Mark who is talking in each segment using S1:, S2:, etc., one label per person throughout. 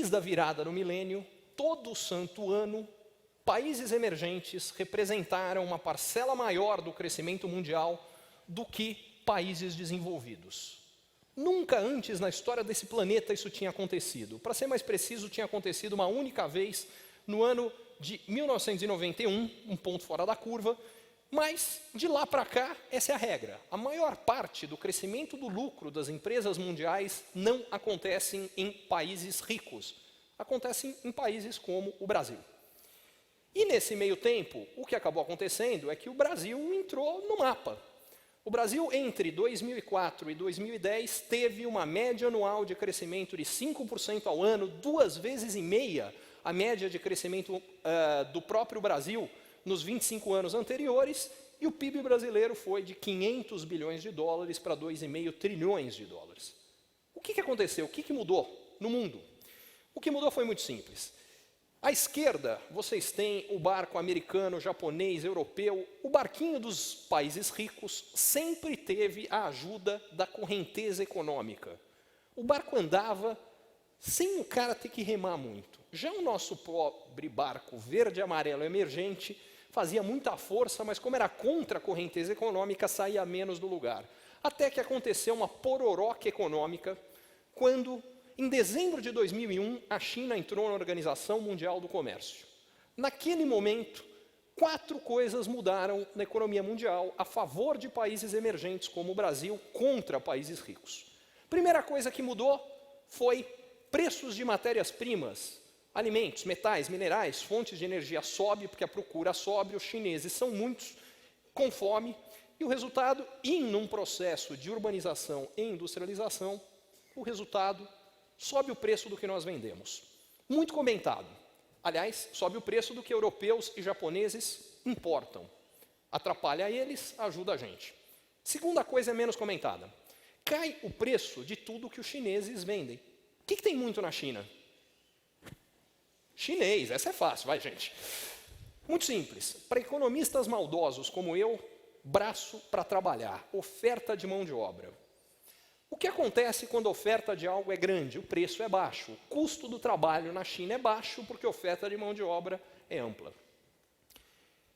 S1: Desde a virada do milênio, todo santo ano, países emergentes representaram uma parcela maior do crescimento mundial do que países desenvolvidos. Nunca antes na história desse planeta isso tinha acontecido. Para ser mais preciso, tinha acontecido uma única vez no ano de 1991, um ponto fora da curva, mas de lá para cá, essa é a regra. A maior parte do crescimento do lucro das empresas mundiais não acontece em países ricos, acontece em países como o Brasil. E nesse meio tempo, o que acabou acontecendo é que o Brasil entrou no mapa. O Brasil, entre 2004 e 2010, teve uma média anual de crescimento de 5% ao ano, 2,5 vezes a média de crescimento do próprio Brasil nos 25 anos anteriores, e o PIB brasileiro foi de 500 bilhões de dólares para 2,5 trilhões de dólares. O que aconteceu? O que mudou no mundo? O que mudou foi muito simples. À esquerda, vocês têm o barco americano, japonês, europeu. O barquinho dos países ricos sempre teve a ajuda da correnteza econômica. O barco andava sem o cara ter que remar muito. Já o nosso pobre barco verde e amarelo emergente fazia muita força, mas como era contra a correnteza econômica, saía menos do lugar. Até que aconteceu uma pororoca econômica, quando, em dezembro de 2001, a China entrou na Organização Mundial do Comércio. Naquele momento, 4 coisas mudaram na economia mundial a favor de países emergentes como o Brasil, contra países ricos. Primeira coisa que mudou foi preços de matérias-primas. Alimentos, metais, minerais, fontes de energia sobe, porque a procura sobe, os chineses são muitos, com fome, e o resultado, num processo de urbanização e industrialização, o resultado, sobe o preço do que nós vendemos. Muito comentado. Aliás, sobe o preço do que europeus e japoneses importam. Atrapalha eles, ajuda a gente. Segunda coisa é menos comentada. Cai o preço de tudo que os chineses vendem. O que tem muito na China? Chinês, essa é fácil, vai gente. Muito simples. Para economistas maldosos como eu, braço para trabalhar, oferta de mão de obra. O que acontece quando a oferta de algo é grande? O preço é baixo. O custo do trabalho na China é baixo porque a oferta de mão de obra é ampla.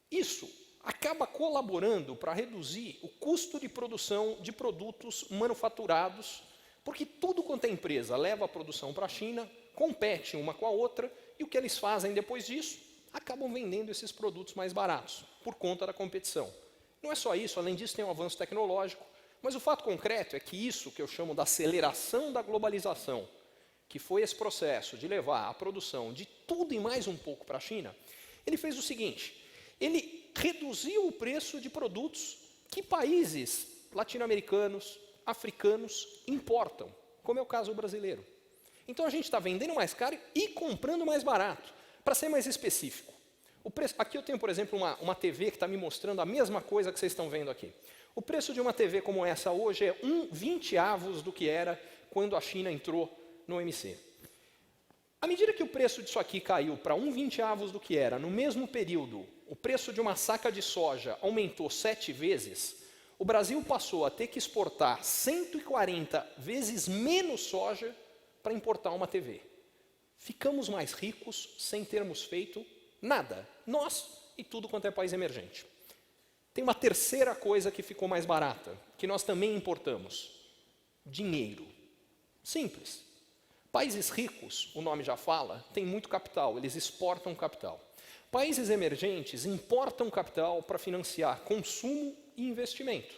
S1: Isso acaba colaborando para reduzir o custo de produção de produtos manufaturados, porque tudo quanto é empresa leva a produção para a China, compete uma com a outra, e o que eles fazem depois disso? Acabam vendendo esses produtos mais baratos, por conta da competição. Não é só isso, além disso tem um avanço tecnológico, mas o fato concreto é que isso que eu chamo da aceleração da globalização, que foi esse processo de levar a produção de tudo e mais um pouco para a China, ele fez o seguinte, ele reduziu o preço de produtos que países latino-americanos, africanos importam, como é o caso brasileiro. Então a gente está vendendo mais caro e comprando mais barato. Para ser mais específico, o preço, aqui eu tenho, por exemplo, uma TV que está me mostrando a mesma coisa que vocês estão vendo aqui. O preço de uma TV como essa hoje é 1/20 do que era quando a China entrou no OMC. À medida que o preço disso aqui caiu para 1/20 do que era, no mesmo período, o preço de uma saca de soja aumentou 7 vezes, o Brasil passou a ter que exportar 140 vezes menos soja para importar uma TV. Ficamos mais ricos sem termos feito nada. Nós e tudo quanto é país emergente. Tem uma terceira coisa que ficou mais barata, que nós também importamos. Dinheiro. Simples. Países ricos, o nome já fala, têm muito capital, eles exportam capital. Países emergentes importam capital para financiar consumo e investimento.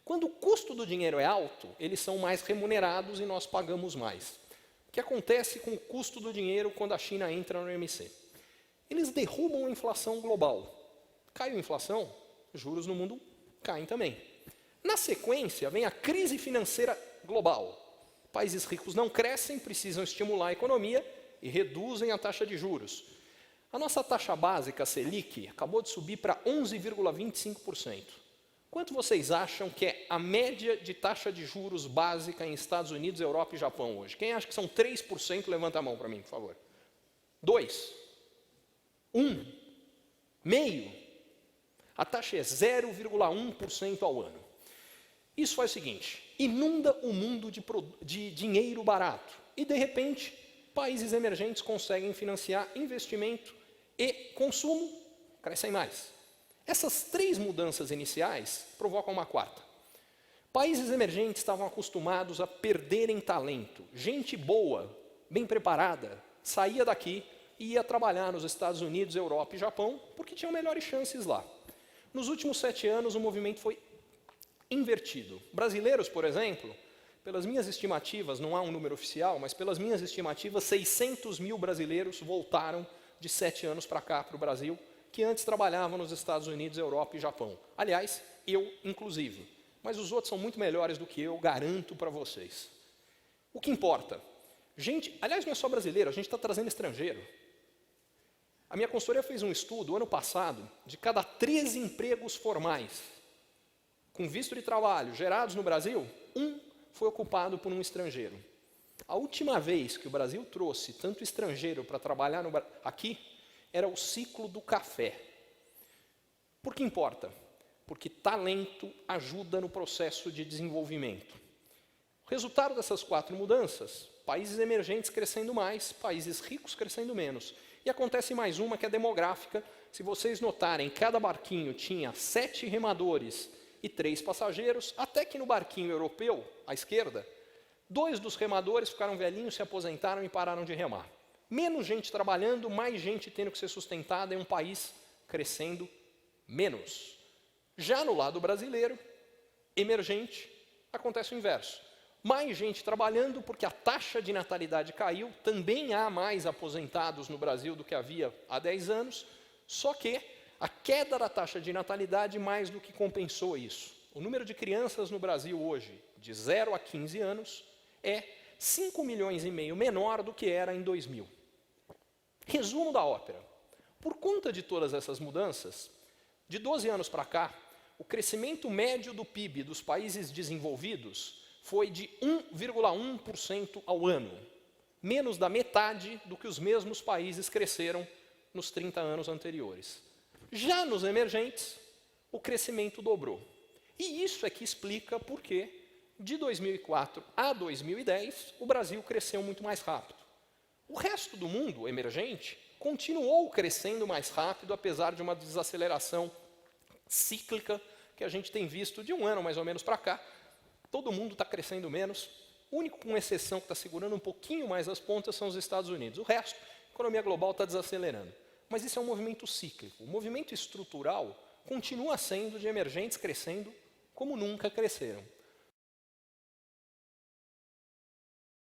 S1: Quando o custo do dinheiro é alto, eles são mais remunerados e nós pagamos mais. O que acontece com o custo do dinheiro quando a China entra no OMC? Eles derrubam a inflação global. Cai a inflação, juros no mundo caem também. Na sequência, vem a crise financeira global. Países ricos não crescem, precisam estimular a economia e reduzem a taxa de juros. A nossa taxa básica, Selic, acabou de subir para 11,25%. Quanto vocês acham que é a média de taxa de juros básica em Estados Unidos, Europa e Japão hoje? Quem acha que são 3%, levanta a mão para mim, por favor. 2? 1? Meio? A taxa é 0,1% ao ano. Isso faz o seguinte, inunda o mundo de dinheiro barato. E, de repente, países emergentes conseguem financiar investimento e consumo, crescem mais. Essas três mudanças iniciais provocam uma quarta. Países emergentes estavam acostumados a perderem talento. Gente boa, bem preparada, saía daqui e ia trabalhar nos Estados Unidos, Europa e Japão, porque tinham melhores chances lá. Nos últimos 7 anos, o movimento foi invertido. Brasileiros, por exemplo, pelas minhas estimativas, não há um número oficial, mas pelas minhas estimativas, 600 mil brasileiros voltaram de 7 anos para cá, para o Brasil, que antes trabalhavam nos Estados Unidos, Europa e Japão. Aliás, eu inclusive. Mas os outros são muito melhores do que eu, garanto para vocês. O que importa? Gente, aliás, não é só brasileiro, a gente está trazendo estrangeiro. A minha consultoria fez um estudo, ano passado, de cada 13 empregos formais, com visto de trabalho, gerados no Brasil, um foi ocupado por um estrangeiro. A última vez que o Brasil trouxe tanto estrangeiro para trabalhar aqui, era o ciclo do café. Por que importa? Porque talento ajuda no processo de desenvolvimento. O resultado dessas 4 mudanças, países emergentes crescendo mais, países ricos crescendo menos. E acontece mais uma que é demográfica. Se vocês notarem, cada barquinho tinha 7 remadores e 3 passageiros, até que no barquinho europeu, à esquerda, 2 dos remadores ficaram velhinhos, se aposentaram e pararam de remar. Menos gente trabalhando, mais gente tendo que ser sustentada em um país crescendo menos. Já no lado brasileiro, emergente, acontece o inverso. Mais gente trabalhando porque a taxa de natalidade caiu, também há mais aposentados no Brasil do que havia há 10 anos, só que a queda da taxa de natalidade mais do que compensou isso. O número de crianças no Brasil hoje, de 0 a 15 anos, é 5,5 milhões menor do que era em 2000. Resumo da ópera. Por conta de todas essas mudanças, de 12 anos para cá, o crescimento médio do PIB dos países desenvolvidos foi de 1,1% ao ano, menos da metade do que os mesmos países cresceram nos 30 anos anteriores. Já nos emergentes, o crescimento dobrou. E isso é que explica por que, de 2004 a 2010, o Brasil cresceu muito mais rápido. O resto do mundo emergente continuou crescendo mais rápido, apesar de uma desaceleração cíclica que a gente tem visto de um ano mais ou menos para cá. Todo mundo está crescendo menos. O único, com exceção, que está segurando um pouquinho mais as pontas são os Estados Unidos. O resto, a economia global está desacelerando. Mas isso é um movimento cíclico. O movimento estrutural continua sendo de emergentes crescendo como nunca cresceram.